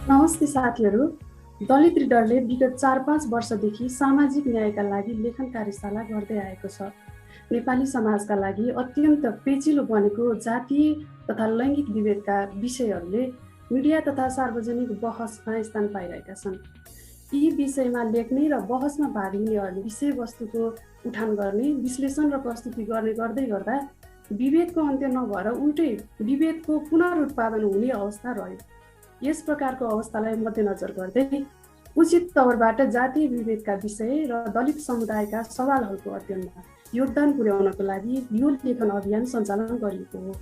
नमस्ते साथीहरू। दलित रिडरले विगत 4-5 वर्षदेखि सामाजिक न्यायका लागि लेखन कार्यशाला गर्दै आएको छ। नेपाली समाजका लागि अत्यन्त पेचिलो बनेको जातीय तथा लैङ्गिक विभेदका विषयहरूले मिडिया तथा सार्वजनिक बहसमा स्थान पाइरहेका छन्। यी विषयमा लेख्ने र बहसमा भाग लिनेहरूले विषयवस्तुको उठान गर्ने, विश्लेषण र प्रस्तुति गर्ने गर्दै गर्दा विभेदको अन्त्य नभएर उल्टै विभेदको पुनरुत्पादन हुने अवस्था रह्यो। यस प्रकारको अवस्थालाई मध्यनजर गर्दै उचित तवरबाट जातीय विभेदका विषय र दलित समुदायका सवालहरूको अध्ययनमा योगदान पुर्याउनको लागि यो लेखन अभियान सञ्चालन गरिएको हो।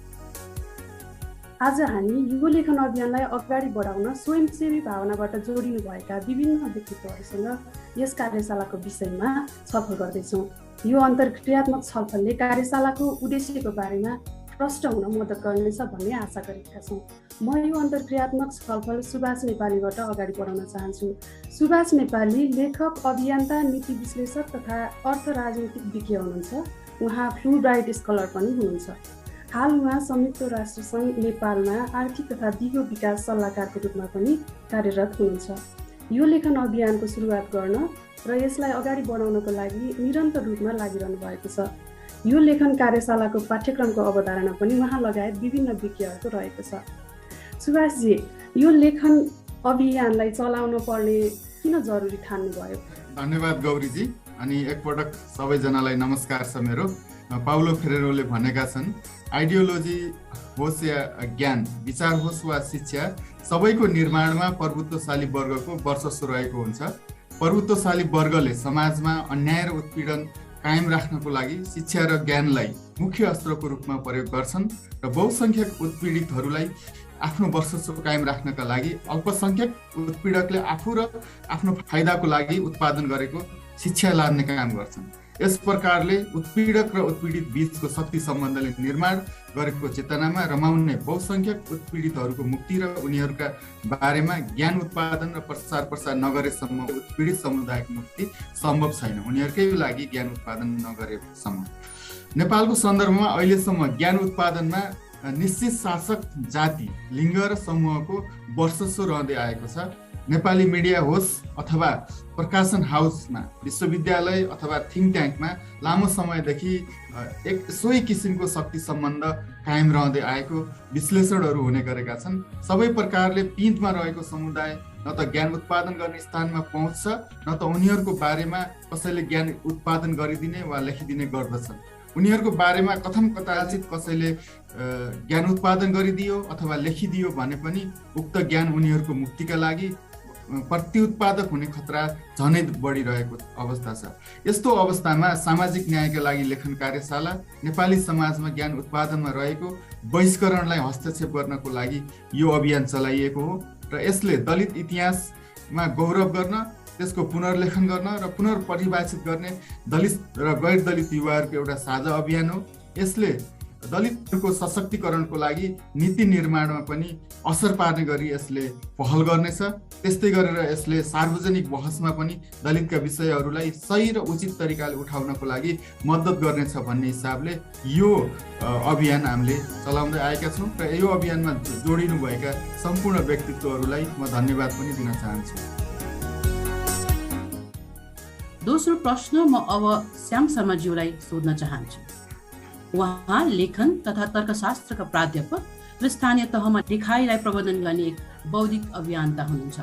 आज हामी यो लेखन अभियानलाई अगाडि बढाउन स्वयंसेवी भावनाबाट जोडिनु भएका विभिन्न व्यक्तित्वहरूसँग यस कार्यशालाको विषयमा छलफल गर्दैछौँ। यो अन्तर्क्रियात्मक छलफलले कार्यशालाको उद्देश्यको बारेमा प्रष्ट हुन मद्दत गर्नेछ भन्ने आशा गरेका छौँ। म यो अन्तर्क्रियात्मक छलफल सुभाष नेपालीबाट अगाडि बढाउन चाहन्छु। सुभाष नेपाली लेखक, अभियन्ता, नीति विश्लेषक तथा अर्थ राजनीतिक विज्ञ हुनुहुन्छ। उहाँ फुलब्राइट स्कलर पनि हुनुहुन्छ। हाल उहाँ संयुक्त राष्ट्र सङ्घ नेपालमा आर्थिक तथा दिगो विकास सल्लाहकारको रूपमा पनि कार्यरत हुनुहुन्छ। यो लेखन अभियानको सुरुवात गर्न र यसलाई अगाडि बढाउनको लागि निरन्तर रूपमा लागिरहनु भएको छ। यो लेखन कार्यशालाको पाठ्यक्रमको अवधारणा पनि उहाँ लगायत विभिन्न विज्ञहरूको रहेको छ। सुभाषजी, यो लेखन अभियानलाई चलाउन पर्ने किन जरुरी ठान्नुभयो? धन्यवाद गौरीजी। अनि एकपटक सबैजनालाई नमस्कार छ मेरो। पाउलो फेरेरोले भनेका छन्, आइडियोलोजी होस् या ज्ञान, विचार होस् वा शिक्षा, सबैको निर्माणमा प्रभुत्वशाली वर्गको वर्चस्व रहेको हुन्छ। प्रभुत्वशाली वर्गले समाजमा अन्याय र उत्पीडन कायम राख्नको लागि शिक्षा र ज्ञानलाई मुख्य अस्त्रको रूपमा प्रयोग गर्छन् र बहुसङ्ख्यक उत्पीडितहरूलाई आफ्नो वर्चस्व कायम राख्नका लागि अल्पसङ्ख्यक उत्पीडकले आफू र आफ्नो फाइदाको लागि उत्पादन गरेको शिक्षा लाद्ने काम गर्छन्। यस प्रकारले उत्पीडक र उत्पीडित बीचको शक्ति सम्बन्धले निर्माण गरेको चेतनामा रमाउने बहुसङ्ख्यक उत्पीडितहरूको मुक्ति र उनीहरूका बारेमा ज्ञान उत्पादन र प्रसार नगरेसम्म उत्पीडित समुदायको मुक्ति सम्भव छैन, उनीहरूकै लागि ज्ञान उत्पादन नगरेसम्म। नेपालको सन्दर्भमा अहिलेसम्म ज्ञान उत्पादनमा निश्चित शासक जाति, लिङ्ग र समूहको वर्चस्व रहँदै आएको छ। नेपाली मिडिया होस् अथवा प्रकाशन हाउसमा, विश्वविद्यालय अथवा थिङ्क ट्याङ्कमा लामो समयदेखि सोही किसिमको शक्ति सम्बन्ध कायम रहँदै आएको विश्लेषणहरू हुने गरेका छन्। सबै प्रकारले पिँधमा रहेको समुदाय न त ज्ञान उत्पादन गर्ने स्थानमा पहुँच छ, न त उनीहरूको बारेमा कसैले ज्ञान उत्पादन गरिदिने वा लेखिदिने गर्दछन्। उनीहरूको बारेमा कथम कदाचित कसैले ज्ञान उत्पादन गरिदियो अथवा लेखिदियो भने पनि उक्त ज्ञान उनीहरूको मुक्तिका लागि प्रत्युत्पादक हुने खतरा झनै बढिरहेको अवस्था छ। यस्तो अवस्थामा सामाजिक न्यायका लागि लेखन कार्यशाला नेपाली समाजमा ज्ञान उत्पादनमा रहेको बहिष्करणलाई हस्तक्षेप गर्नको लागि यो अभियान चलाइएको हो र यसले दलित इतिहासमा गौरव गर्न, त्यसको पुनर्लेखन गर्न र पुनर्परिभाषित गर्ने दलित र गैर दलित युवाहरूको एउटा साझा अभियान हो। यसले दलितहरूको सशक्तिकरणको लागि नीति निर्माणमा पनि असर पार्ने गरी यसले पहल गर्नेछ। त्यस्तै गरेर यसले सार्वजनिक बहसमा पनि दलितका विषयहरूलाई सही र उचित तरिकाले उठाउनको लागि मद्दत गर्नेछ भन्ने हिसाबले यो अभियान हामीले चलाउँदै आएका छौँ र यो अभियानमा जोडिनुभएका सम्पूर्ण व्यक्तित्वहरूलाई म धन्यवाद पनि दिन चाहन्छु। दोस्रो प्रश्न म अब श्याम शर्माज्यूलाई सोध्न चाहन्छु। उहाँ लेखन तथा तर्कशास्त्रका प्राध्यापक र स्थानीय तहमा लेखाइलाई प्रबन्धन गर्ने एक बौद्धिक अभियन्ता हुनुहुन्छ।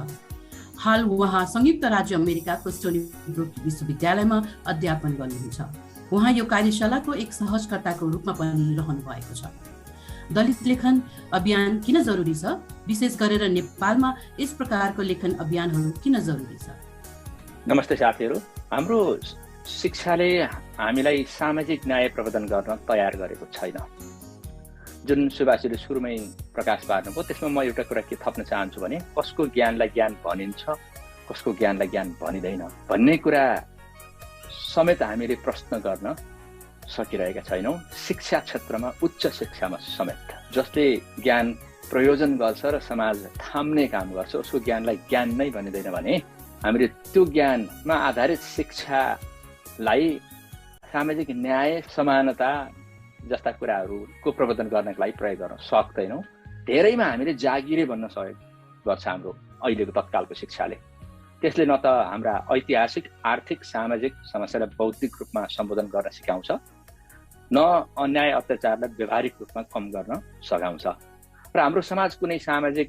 हाल उहाँ संयुक्त राज्य अमेरिकाको स्टोनी ब्रुक विश्वविद्यालयमा अध्यापन गर्नुहुन्छ। उहाँ यो कार्यशालाको एक सहजकर्ताको रूपमा पनि रहनु भएको छ। दलित लेखन अभियान किन जरुरी छ? विशेष गरेर नेपालमा यस प्रकारको लेखन अभियानहरू किन जरुरी छ? नमस्ते साथीहरू। हाम्रो शिक्षाले हामीलाई सामाजिक न्याय प्रवर्धन गर्न तयार गरेको छैन। जुन सुभाषजीले सुरुमै प्रकाश पार्नुभयो त्यसमा म एउटा कुरा के थप्न चाहन्छु भने कसको ज्ञानलाई ज्ञान भनिन्छ, कसको ज्ञानलाई ज्ञान भनिँदैन भन्ने कुरा समेत हामीले प्रश्न गर्न सकिरहेका छैनौँ। शिक्षा क्षेत्रमा, उच्च शिक्षामा समेत जसले ज्ञान प्रयोजन गर्छ र समाज थाम्ने काम गर्छ उसको ज्ञानलाई ज्ञान नै भनिँदैन भने हामीले त्यो ज्ञानमा आधारित शिक्षालाई सामाजिक न्याय, समानता जस्ता कुराहरूको प्रवर्धन गर्नको लागि प्रयोग गर्न सक्दैनौँ। धेरैमा हामीले जागिरे भन्न सहयोग गर्छ हाम्रो अहिलेको तत्कालको शिक्षाले। त्यसले न त हाम्रा ऐतिहासिक, आर्थिक, सामाजिक समस्यालाई बौद्धिक रूपमा सम्बोधन गर्न सिकाउँछ, न अन्याय अत्याचारलाई व्यवहारिक रूपमा कम गर्न सघाउँछ। र हाम्रो समाज कुनै सामाजिक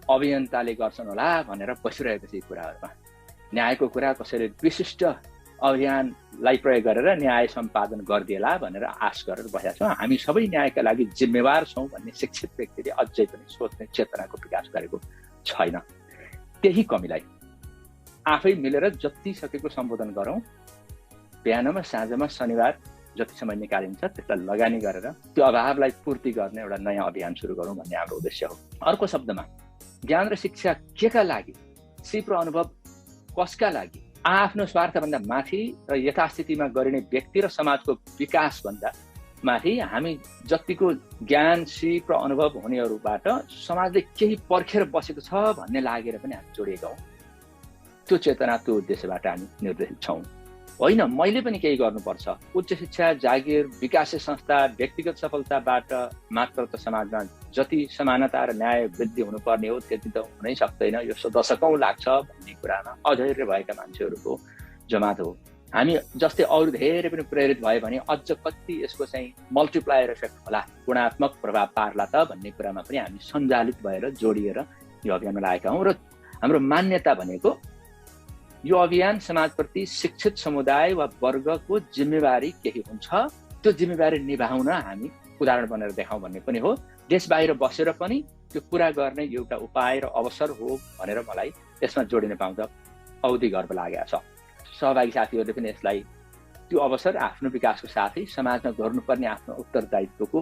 अभियन्ताले गर्छन् होला भनेर बसिरहेको छ यी कुराहरूमा। न्यायको कुरा कसैले विशिष्ट अभियानलाई प्रयोग गरेर न्याय सम्पादन गरिदिएला भनेर आश गरेर बसेका छौँ। हामी सबै न्यायका लागि जिम्मेवार छौँ भन्ने शिक्षित व्यक्तिले अझै पनि सोच्ने चेतनाको विकास गरेको छैन। त्यही कमीलाई आफै मिलेर जति सकेको सम्बोधन गरौँ, बिहानमा साँझमा शनिबार जति समय निकालिन्छ त्यसलाई लगानी गरेर त्यो अभावलाई पूर्ति गर्ने एउटा नयाँ अभियान सुरु गरौँ भन्ने हाम्रो उद्देश्य हो। अर्को शब्दमा ज्ञान र शिक्षा केका लागि, सिप र अनुभव कसका लागि, आफ्नो स्वार्थभन्दा माथि र यथास्थितिमा गरिने व्यक्ति र समाजको विकासभन्दा माथि हामी जतिको ज्ञान, सिप र अनुभव हुनेहरूबाट समाजले केही पर्खेर बसेको छ भन्ने लागेर पनि हामी जोडिएका हौँ। त्यो चेतना, त्यो उद्देश्यबाट हामी निर्देशित छौँ। होइन मैले पनि केही गर्नुपर्छ, उच्च शिक्षा, जागिर, विकासे संस्था, व्यक्तिगत सफलताबाट मात्र त समाजमा जति समानता र न्याय वृद्धि हुनुपर्ने हो त्यति त हुनै सक्दैन। यो दशकौँ लाग्छ भन्ने कुरामा अधैर्य भएका मान्छेहरूको जमात हो। हामी जस्तै अरू धेरै पनि प्रेरित भयो भने अझ कति यसको चाहिँ मल्टिप्लायर इफेक्ट होला, गुणात्मक प्रभाव पार्ला त भन्ने कुरामा पनि हामी सञ्चालित भएर जोडिएर यो अभियानमा लागेका हौँ। र हाम्रो मान्यता भनेको यो अभियान समाजप्रति शिक्षित समुदाय वा वर्गको जिम्मेवारी केही हुन्छ, त्यो जिम्मेवारी निभाउन हामी उदाहरण बनेर देखाउँ भन्ने पनि हो। देश बाहिर बसेर पनि त्यो पुरा गर्ने एउटा उपाय र अवसर हो भनेर मलाई यसमा जोडिन पाउँदा औधी गर्व लागेको छ। सहभागी साथीहरूले पनि यसलाई त्यो अवसर आफ्नो विकासको साथै समाजमा गर्नुपर्ने आफ्नो उत्तरदायित्वको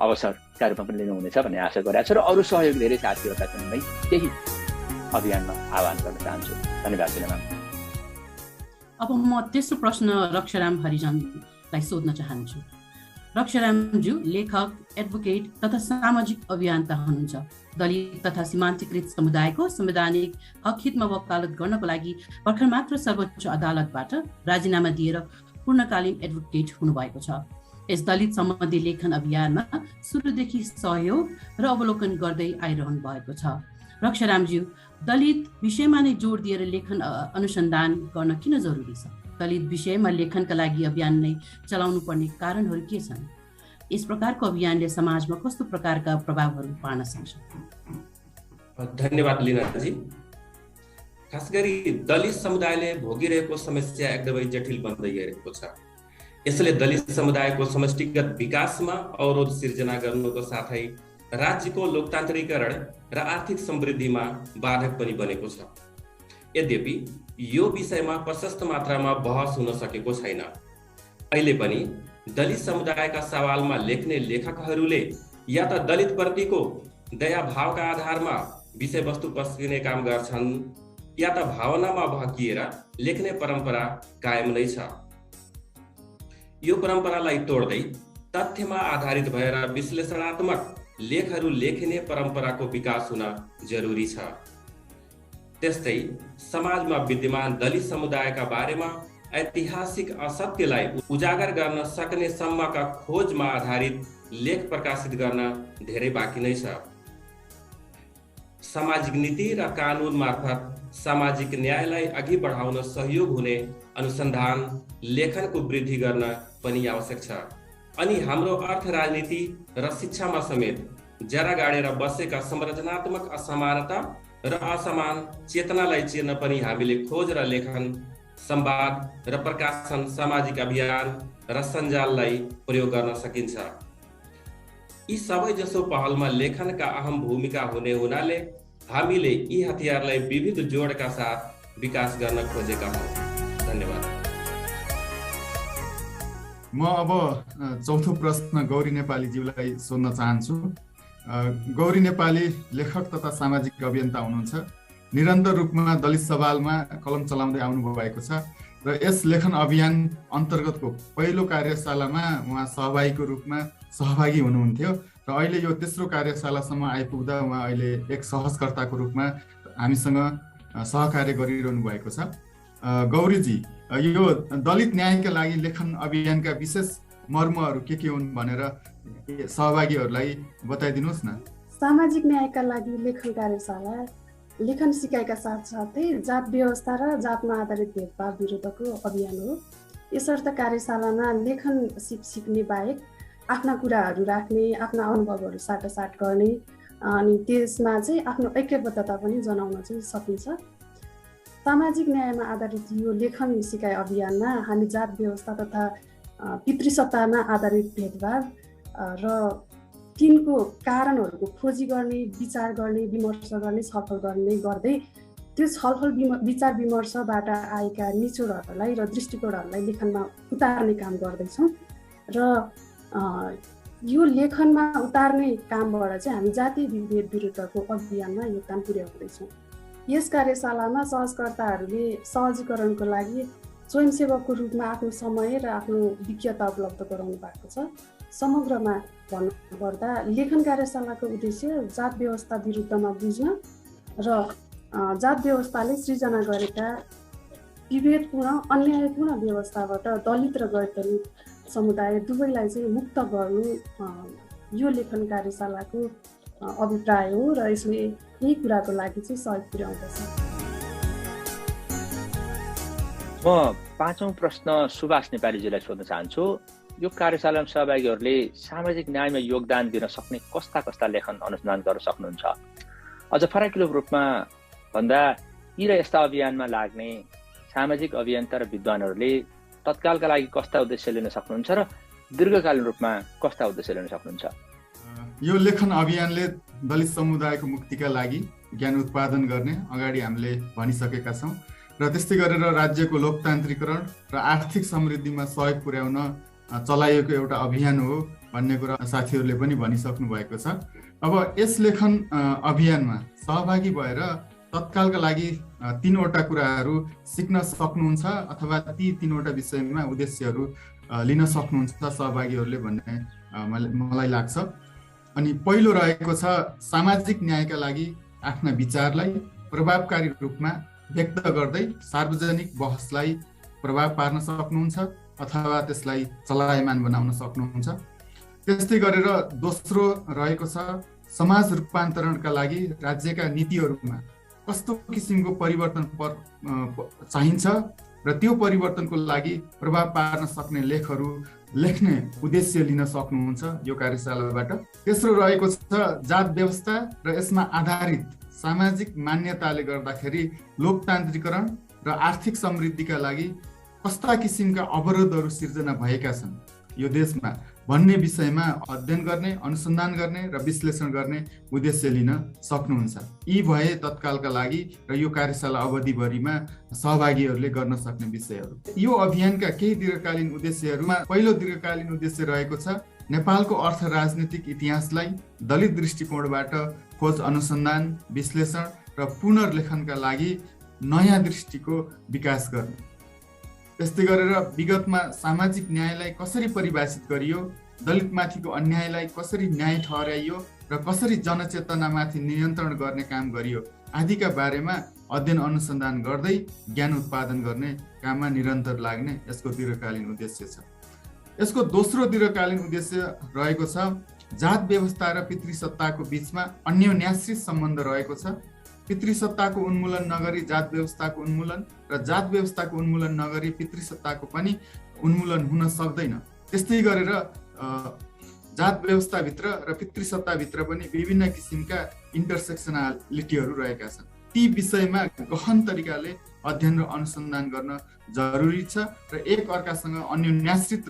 अवसरका रूपमा पनि लिनुहुनेछ भन्ने आशा गरेको छ। र अरू सहयोगी धेरै साथीहरूलाई पनि मैं त्यही अभियानमा आह्वान गर्न चाहन्छु। धन्यवाद दिनमा। अब म तेस्रो प्रश्न रक्षाराम हरिजनलाई सोध्न चाहन्छु। रक्षारामज्यू लेखक, एडभोकेट तथा सामाजिक अभियन्ता हुनुहुन्छ। दलित तथा सीमान्तकृत समुदायको संवैधानिक हक हितमा वकालत गर्नको लागि भर्खर मात्र सर्वोच्च अदालतबाट राजीनामा दिएर पूर्णकालीन एडभोकेट हुनुभएको छ। यस दलित सम्बन्धी लेखन अभियानमा सुरुदेखि सहयोग र अवलोकन गर्दै आइरहनु भएको छ। रक्षारामज्यू, दलित विषयमा नै जोड दिएर लेखन अनुसन्धान गर्न किन जरुरी छ? दलित विषयमा लेखनका लागि अभियान नै चलाउनु पर्ने कारणहरू के छन्? यस प्रकारको अभियानले समाजमा कस्तो प्रकारका प्रभावहरू पार्न सक्छ? धन्यवाद लिनाजी। खास गरी दलित समुदायले भोगिरहेको समस्या एकदमै जटिल बन्दै गएको छ। यसले दलित समुदायको समष्टिगत विकासमा अवरोध सिर्जना गर्नुको साथै राज्यको लोकतान्त्रिकीकरण र आर्थिक समृद्धिमा बाधक पनि बनेको छ। यद्यपि यो विषयमा प्रशस्त मात्रामा बहस हुन सकेको छैन। अहिले पनि दलित समुदायका सवालमा लेख्ने लेखकहरूले या त दलित प्रतिको दया भावका आधारमा विषयवस्तु पस्किने काम गर्छन् या त भावनामा बहकिएर लेख्ने परम्परा कायम नै छ। यो परम्परालाई तोड्दै तथ्यमा आधारित भएर विश्लेषणात्मक लेखहरू लेखिने परम्पराको विकास हुन जरुरी छ। त्यस्तै समाजमा विद्यमान दलित समुदायका बारेमा ऐतिहासिक असत्यलाई उजागर गर्न सक्ने सम्मका खोजमा आधारित लेख प्रकाशित गर्न धेरै बाँकी नै छ। सामाजिक नीति र कानुन मार्फत सामाजिक न्यायलाई अघि बढाउन सहयोग हुने अनुसन्धान लेखनको वृद्धि गर्न पनि आवश्यक छ। अनि हाम्रो अर्थ राजनीति र शिक्षामा समेत जरा गाडेर बसेका संरचनात्मक असमानता र असमान चेतनालाई चिर्न पनि हामीले खोज र लेखन, संवाद र प्रकाशन, सामाजिक अभियान र सञ्जाललाई प्रयोग गर्न सकिन्छ। यी सबै जसो पहलमा लेखनका अहम भूमिका हुने हुनाले हामीले यी हतियारलाई विविध जोडका साथ विकास गर्न खोजेका हौँ। धन्यवाद। म अब चौथो प्रश्न गौरी नेपालीज्यूलाई सोध्न चाहन्छु। गौरी नेपाली लेखक तथा सामाजिक अभियन्ता हुनुहुन्छ। निरन्तर रूपमा दलित सवालमा कलम चलाउँदै आउनु भएको छ र यस लेखन अभियान अन्तर्गतको पहिलो कार्यशालामा उहाँ सहभागीको रूपमा सहभागी हुनुहुन्थ्यो र अहिले यो तेस्रो कार्यशालासम्म आइपुग्दा उहाँ अहिले एक सहजकर्ताको रूपमा हामीसँग सहकार्य गरिरहनु भएको छ। गौरीजी, यो दलित न्यायका लागि लेखन अभियानका विशेष मर्महरू के हुन् भनेर सहभागीहरूलाई बताइदिनुहोस् न। सामाजिक न्यायका लागि लेखन कार्यशाला लेखन सिकाइका साथसाथै जात व्यवस्था र जातमा आधारित भेदभाव विरुद्धको अभियान हो। यसर्थ कार्यशालामा लेखन सिक्ने बाहेक आफ्ना कुराहरू राख्ने, आफ्ना अनुभवहरू साटासाट गर्ने अनि त्यसमा चाहिँ आफ्नो ऐक्यबद्धता पनि जनाउन चाहिँ सकिन्छ। सामाजिक न्यायमा आधारित यो लेखन सिकाइ अभियानमा हामी जात व्यवस्था तथा पितृसत्तामा आधारित भेदभाव र तिनको कारणहरूको खोजी गर्ने, विचार गर्ने, विमर्श गर्ने, छलफल गर्ने गर्दै त्यो छलफल विचार विमर्शबाट आएका निचोडहरूलाई र दृष्टिकोणहरूलाई लेखनमा उतार्ने काम गर्दैछौँ र यो लेखनमा उतार्ने कामबाट चाहिँ हामी जातीय विभेद विरुद्धको अभियानमा योगदान पुर्याउँदैछौँ। यस कार्यशालामा सहजकर्ताहरूले सहजीकरणको लागि स्वयंसेवकको रूपमा आफ्नो समय र आफ्नो विज्ञता उपलब्ध गराउनु भएको छ। समग्रमा भन्नुपर्दा लेखन कार्यशालाको उद्देश्य जात व्यवस्था विरुद्धमा बुझ्न र जात व्यवस्थाले सृजना गरेका विभेदपूर्ण अन्यायपूर्ण व्यवस्थाबाट दलित र गैर दलित समुदाय दुवैलाई चाहिँ मुक्त गर्नु यो लेखन कार्यशालाको अभिप्राय हो र यसले यही कुराको लागि चाहिँ सहयोग पुर्याउँदछ। म पाँचौं प्रश्न सुभाष नेपालीजीलाई सोध्न चाहन्छु। यो कार्यशालामा सहभागीहरूले सामाजिक न्यायमा योगदान दिन सक्ने कस्ता कस्ता लेखन अनुसन्धान गर्न सक्नुहुन्छ? अझ फराकिलो रूपमा भन्दा यी र यस्ता अभियानमा लाग्ने सामाजिक अभियन्ता र विद्वानहरूले तत्कालका लागि कस्ता उद्देश्य लिन सक्नुहुन्छ र दीर्घकालीन रूपमा कस्ता उद्देश्य लिन सक्नुहुन्छ? यो लेखन अभियानले दलित समुदायको मुक्तिका लागि ज्ञान उत्पादन गर्ने अगाडि हामीले भनिसकेका छौँ र त्यस्तै गरेर राज्यको लोकतान्त्रिकरण र आर्थिक समृद्धिमा सहयोग पुर्याउन चलाइएको एउटा अभियान हो भन्ने कुरा साथीहरूले पनि भनिसक्नु भएको छ। अब यस लेखन अभियानमा सहभागी भएर तत्कालका लागि 3वटा कुराहरू सिक्न सक्नुहुन्छ अथवा ती 3वटा विषयमा उद्देश्यहरू लिन सक्नुहुन्छ सहभागीहरूले भन्ने मलाई लाग्छ। अनि पहिलो रहेको छ सामाजिक न्यायका लागि आफ्ना विचारलाई प्रभावकारी रूपमा व्यक्त गर्दै सार्वजनिक बहसलाई प्रभाव पार्न सक्नुहुन्छ अथवा त्यसलाई चलायमान बनाउन सक्नुहुन्छ। त्यस्तै गरेर दोस्रो रहेको छ समाज रूपान्तरणका लागि राज्यका नीतिहरूमा कस्तो किसिमको परिवर्तन चाहिन्छ र त्यो परिवर्तनको लागि प्रभाव पार्न सक्ने लेखहरू लेख्ने उद्देश्य लिन सक्नुहुन्छ यो कार्यशालाबाट। तेस्रो रहेको छ जात व्यवस्था र यसमा आधारित सामाजिक मान्यताले गर्दाखेरि लोकतान्त्रिकरण र आर्थिक समृद्धिका लागि कस्ता किसिमका अवरोधहरू सिर्जना भएका छन् यो देशमा भन्ने विषयमा अध्ययन गर्ने, अनुसन्धान गर्ने र विश्लेषण गर्ने उद्देश्य लिन सक्नुहुन्छ। यी भए तत्कालका लागि र यो कार्यशाला अवधिभरिमा सहभागीहरूले गर्न सक्ने विषयहरू। यो अभियानका केही दीर्घकालीन उद्देश्यहरूमा पहिलो दीर्घकालीन उद्देश्य रहेको छ नेपालको अर्थ राजनीतिक इतिहासलाई दलित दृष्टिकोणबाट खोज अनुसन्धान, विश्लेषण र पुनर्लेखनका लागि नयाँ दृष्टिको विकास गर्ने। त्यस्तै गरेर विगतमा सामाजिक न्यायलाई कसरी परिभाषित गरियो, दलितमाथिको अन्यायलाई कसरी न्याय ठहर्याइयो र कसरी जनचेतनामाथि नियन्त्रण गर्ने काम गरियो आदिका बारेमा अध्ययन अनुसन्धान गर्दै ज्ञान उत्पादन गर्ने काममा निरन्तर लाग्ने यसको दीर्घकालीन उद्देश्य छ। यसको दोस्रो दीर्घकालीन उद्देश्य रहेको छ जात व्यवस्था र पितृसत्ताको बीचमा अन्योन्याश्रित सम्बन्ध रहेको छ। पितृसत्ताको उन्मूलन नगरी जात व्यवस्थाको उन्मूलन र जात व्यवस्थाको उन्मूलन नगरी पितृसत्ताको पनि उन्मूलन हुन सक्दैन। त्यस्तै गरेर जात व्यवस्थाभित्र र पितृसत्ताभित्र पनि विभिन्न किसिमका इन्टरसेक्सनालिटीहरू रहेका छन्। ती विषयमा गहन तरिकाले अध्ययन र अनुसन्धान गर्न जरुरी छ र एक अर्कासँग अन्योन्याश्रित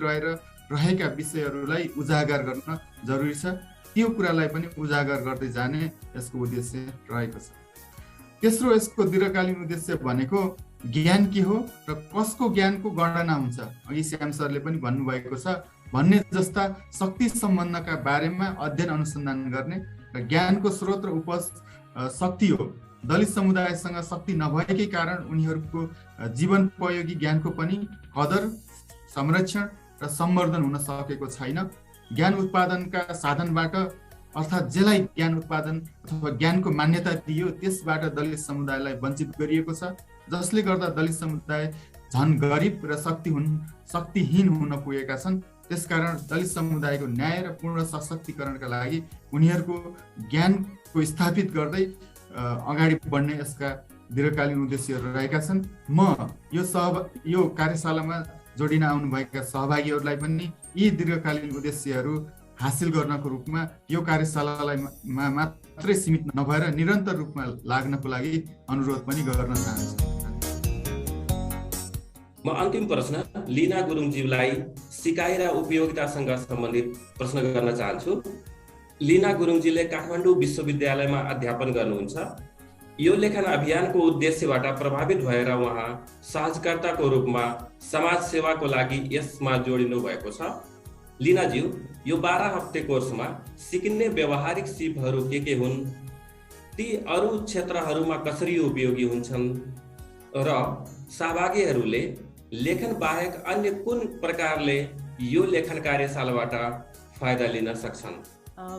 रहेका विषयहरूलाई उजागर गर्न जरुरी छ। त्यो कुरालाई पनि उजागर गर्दै जाने यसको उद्देश्य रहेको छ। तेस्रो यसको दीर्घकालीन उद्देश्य भनेको ज्ञान के हो र कसको ज्ञानको गणना हुन्छ, अघि श्याम सरले पनि भन्नुभएको छ भन्ने जस्ता शक्ति सम्बन्धका बारेमा अध्ययन अनुसन्धान गर्ने र ज्ञानको स्रोत र उपज शक्ति हो। दलित समुदायसँग शक्ति नभएकै कारण उनीहरूको जीवनोपयोगी ज्ञानको पनि कदर, संरक्षण र सम्वर्धन हुन सकेको छैन। ज्ञान उत्पादनका साधनबाट अर्थात् जसलाई ज्ञान उत्पादन अथवा ज्ञानको मान्यता दियो त्यसबाट दलित समुदायलाई वञ्चित गरिएको छ, जसले गर्दा दलित समुदाय झन गरिब र शक्तिहीन हुन पुगेका छन्। त्यसकारण दलित समुदायको न्याय र पूर्ण सशक्तिकरणका लागि उनीहरूको ज्ञानको स्थापित गर्दै अगाडि बढ्ने यसका दीर्घकालीन उद्देश्यहरू रहेका छन्। म यो कार्यशालामा जोडिन आउनुभएका सहभागीहरूलाई पनि यी दीर्घकालीन उद्देश्यहरू हासिल गर्नको रूपमा यो कार्यशालालाई मात्रै सीमित नभएर निरन्तर रूपमा लाग्नको लागि अनुरोध पनि गर्न चाहन्छु। म अन्तिम प्रश्न लीना गुरुङज्यूलाई सिकाइ र उपयोगितासँग सम्बन्धित प्रश्न गर्न चाहन्छु। लीना गुरुङजीले काठमाडौँ विश्वविद्यालयमा अध्यापन गर्नुहुन्छ। यो लेखन अभियानको उद्देश्यबाट प्रभावित भएर उहाँ सहजकर्ताको रूपमा समाज सेवाको लागि यसमा जोडिनु भएको छ। लीनाज्यू, यो 12 हप्ते कोर्समा सिकिने व्यावहारिक सिपहरू के हुन्, ती अरू क्षेत्रहरूमा कसरी उपयोगी हुन्छन् र सहभागीहरूले लेखन बाहेक अन्य कुन प्रकारले यो लेखन कार्यशालाबाट फाइदा लिन सक्छन्?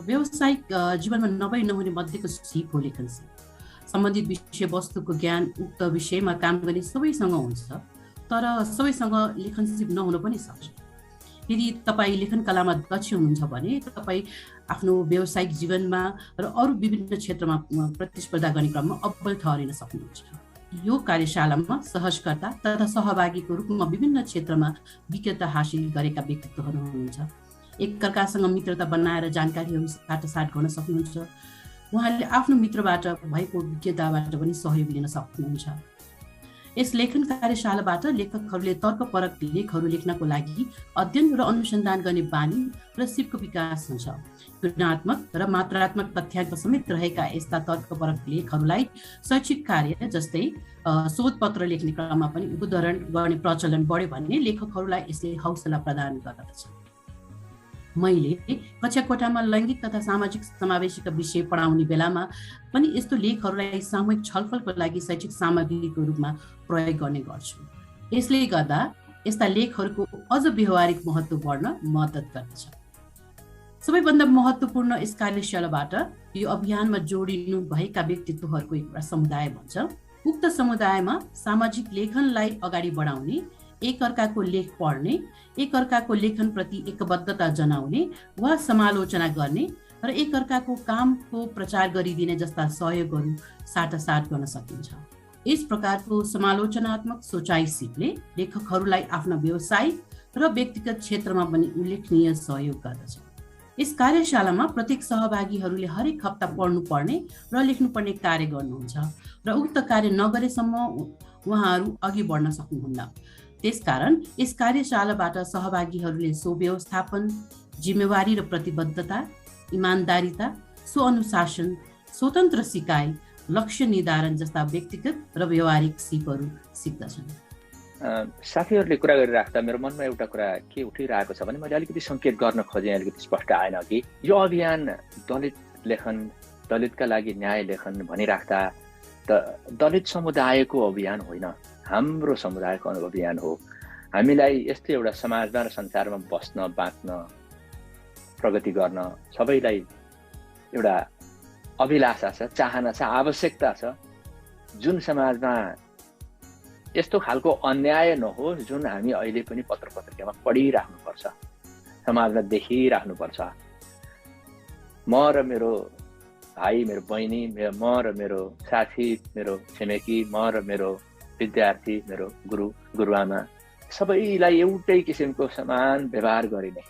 व्यावसायिक जीवनमा नभई नहुने मध्येको सिप हो लेखन सिप। सम्बन्धित विषयवस्तुको ज्ञान उक्त विषयमा काम गर्ने सबैसँग हुन्छ, तर सबैसँग लेखन सिप नहुन पनि सक्छ। यदि तपाईँ लेखन कलामा दक्ष हुनुहुन्छ भने तपाईँ आफ्नो व्यावसायिक जीवनमा र अरू विभिन्न क्षेत्रमा प्रतिस्पर्धा गर्ने क्रममा अब्बल ठहरिन सक्नुहुन्छ। यो कार्यशालामा सहजकर्ता तथा सहभागीको रूपमा विभिन्न क्षेत्रमा विज्ञता हासिल गरेका व्यक्तित्वहरू हुनुहुन्छ। एकअर्कासँग मित्रता बनाएर जानकारीहरू साटासाट गर्न सक्नुहुन्छ। उहाँले आफ्नो मित्रबाट भएको विज्ञताबाट पनि सहयोग लिन सक्नुहुन्छ। यस लेखन कार्यशालाबाट लेखकहरूले तर्कपरक लेखहरू लेख्नको लागि अध्ययन र अनुसन्धान गर्ने बानी र सिपको विकास हुन्छ। तुलनात्मक र मात्रात्मक तथ्याङ्क समेत रहेका यस्ता तर्कपरक लेखहरूलाई शैक्षिक कार्य जस्तै शोधपत्र लेख्ने क्रममा पनि उद्धरण गर्ने प्रचलन बढ्यो भन्ने लेखकहरूलाई यसले हौसला प्रदान गर्दछ। मैले कक्षा कोठामा लैङ्गिक तथा सामाजिक समावेशीका विषय पढाउने बेलामा पनि यस्तो लेखहरूलाई सामूहिक छलफलको लागि शैक्षिक सामग्रीको रूपमा प्रयोग गर्ने गर्छु। यसले गर्दा यस्ता लेखहरूको अझ व्यवहारिक महत्त्व बढ्न मद्दत गर्दछ। सबैभन्दा महत्त्वपूर्ण यस कार्यशालाबाट यो अभियानमा जोडिनु भएका व्यक्तित्वहरूको एउटा समुदाय भन्छ। उक्त समुदायमा सामाजिक लेखनलाई अगाडि बढाउने, एकअर्काको लेख पढ्ने, एकअर्काको लेखनप्रति एकबद्धता जनाउने वा समालोचना गर्ने र एकअर्काको कामको प्रचार गरिदिने जस्ता सहयोगहरू साटासाट गर्न सकिन्छ। यस प्रकारको समालोचनात्मक सोचाइ सिपले लेखकहरूलाई आफ्ना व्यवसायिक र व्यक्तिगत क्षेत्रमा पनि उल्लेखनीय सहयोग गर्दछ। यस कार्यशालामा प्रत्येक सहभागीहरूले हरेक हप्ता पढ्नुपर्ने र लेख्नुपर्ने कार्य गर्नुहुन्छ र उक्त कार्य नगरेसम्म उहाँहरू अघि बढ्न सक्नुहुन्न। त्यसकारण यस कार्यशालाबाट सहभागीहरूले स्वव्यवस्थापन, जिम्मेवारी र प्रतिबद्धता, इमानदारिता, स्वअनुशासन, स्वतन्त्र सिकाइ, लक्ष्य निर्धारण जस्ता व्यक्तिगत र व्यवहारिक सिपहरू सिक्दछन्। साथीहरूले कुरा गरिराख्दा मेरो मनमा एउटा कुरा के उठिरहेको छ भने मैले अलिकति सङ्केत गर्न खोजेँ, अलिकति स्पष्ट आएन कि यो अभियान दलित लेखन, दलितका लागि न्याय लेखन भनिराख्दा त दलित समुदायको अभियान होइन, हाम्रो समुदायको अभियान हो। हामीलाई यस्तै एउटा समाजमा र संसारमा बस्न, बाँच्न, प्रगति गर्न सबैलाई एउटा अभिलाषा छ, चाहना छ, आवश्यकता छ। जुन समाजमा यस्तो खालको अन्याय नहोस् जुन हामी अहिले पनि पत्र पत्रिकामा पढिराख्नुपर्छ, समाजमा देखिराख्नुपर्छ। म र मेरो भाइ, मेरो बहिनी, म र मेरो साथी, मेरो छिमेकी, म र मेरो विद्यार्थी, मेरो गुरुआमा सबैलाई एउटै किसिमको समान व्यवहार गरिने,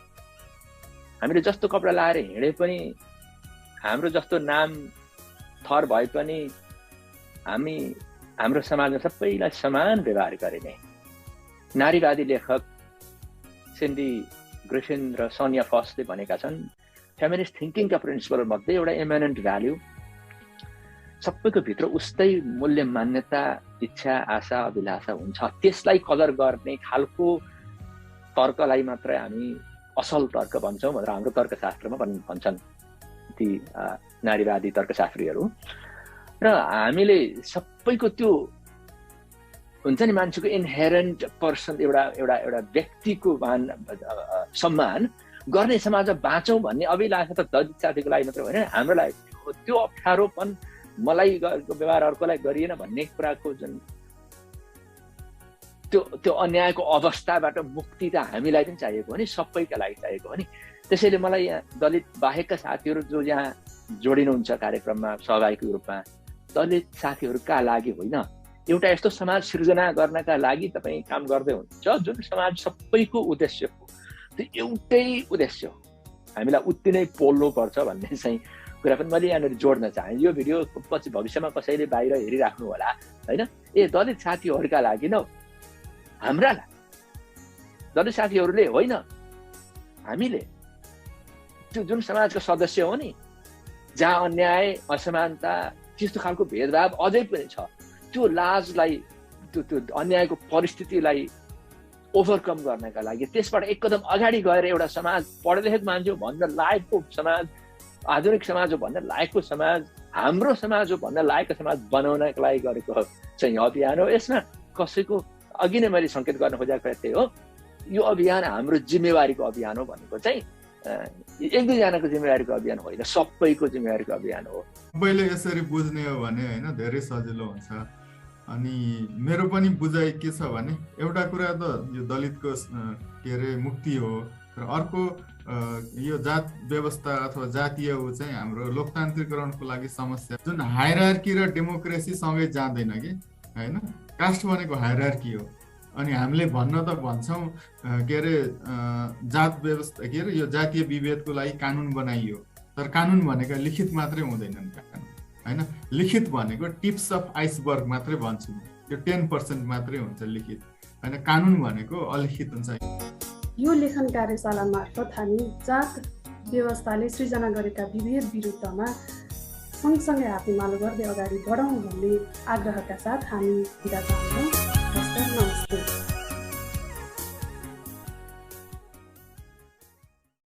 हामीले जस्तो कपडा लाएर हिँडे पनि, हाम्रो जस्तो नाम थर भए पनि हाम्रो समाजमा सबैलाई समान व्यवहार गरिने नारीवादी लेखक सिन्डी ग्रिफिन र सोनिया फसले भनेका छन्, फेमिनिस्ट थिङ्किङका प्रिन्सिपल मध्ये एउटा इमेनेन्ट भ्याल्यु सबैको भित्र उस्तै मूल्य, मान्यता, इच्छा, आशा, अभिलाषा हुन्छ। त्यसलाई कदर गर्ने खालको तर्कलाई मात्रै हामी असल तर्क भन्छौँ भनेर हाम्रो तर्कशास्त्रमा भन्छन् ती नारीवादी तर्कशास्त्रीहरू। र हामीले सबैको त्यो हुन्छ नि, मान्छेको इनहेरेन्ट पर्सन, एउटा व्यक्तिको सम्मान गर्ने समाजमा बाँचौँ भन्ने अभिलाषा त दलित साथीको लागि मात्र होइन, हाम्रो लागि त्यो अप्ठ्यारोपन मलाई व्यवहार अर्कोलाई गरिएन भन्ने कुराको जुन त्यो अन्यायको अवस्थाबाट मुक्ति त हामीलाई पनि चाहिएको हो नि, सबैका लागि चाहिएको हो नि। त्यसैले मलाई यहाँ दलित बाहेकका साथीहरू जो यहाँ जोडिनुहुन्छ कार्यक्रममा सहभागीको रूपमा, दलित साथीहरूका लागि होइन, एउटा यस्तो समाज सृजना गर्नका लागि तपाईँ काम गर्दै हुनुहुन्छ जुन समाज सबैको उद्देश्य हो। त्यो एउटै उद्देश्य हो, हामीलाई उति नै पोल्नुपर्छ भन्ने चाहिँ कुरा पनि मैले यहाँनिर जोड्न चाहेँ। यो भिडियो पछि भविष्यमा कसैले बाहिर हेरिराख्नु होला होइन, दलित साथीहरूका लागि न, हाम्रा दलित साथीहरूले होइन, हामीले त्यो जुन समाजको सदस्य हो नि, जहाँ अन्याय असमानता त्यस्तो खालको भेदभाव अझै पनि छ, त्यो लाजलाई त्यो अन्यायको परिस्थितिलाई ओभरकम गर्नका लागि त्यसबाट एक कदम अगाडि गएर एउटा समाज पढे लेखेको मान्छे हो भन्न लायकको समाज, आधुनिक समाज हो भन्न लायकको समाज, हाम्रो समाज हो भन्न लायकको समाज बनाउनका लागि गरेको चाहिँ अभियान हो। यसमा कसैको अघि नै मैले सङ्केत गर्न खोजेको त्यही हो, यो अभियान हाम्रो जिम्मेवारीको अभियान हो भनेको चाहिँ एक दुईजनाको जिम्मेवारीको अभियान होइन, सबैको जिम्मेवारीको अभियान हो। सबैले यसरी बुझ्ने हो भने होइन धेरै सजिलो हुन्छ। अनि मेरो पनि बुझाइ के छ भने एउटा कुरा त यो दलितको के अरे मुक्ति हो, र अर्को यो जात व्यवस्था अथवा जातीय चाहिँ हाम्रो लोकतान्त्रिकरणको लागि समस्या जुन हायरार्की र डेमोक्रेसी सँगै जाँदैन कि होइन। कास्ट भनेको हायरार्की हो, अनि हामीले भन्न त भन्छौँ के अरे जात व्यवस्था के अरे यो जातीय विभेदको लागि कानुन बनाइयो, तर कानुन भनेका लिखित मात्रै हुँदैनन् होइन। लिखित भनेको टिप्स अफ आइसबर्ग मात्रै भन्छु, यो 10% मात्रै हुन्छ लिखित होइन। कानुन भनेको अलिखित हुन्छ। यो लेखन कार्यशाला मार्फत हामी जात व्यवस्थाले सृजना गरेका विभेद विरुद्धमा सँगसँगै हातेमालो गर्दै अगाडि बढौँ भन्ने आग्रहका साथ हामी बिदा चाहन्छौँ। नमस्ते।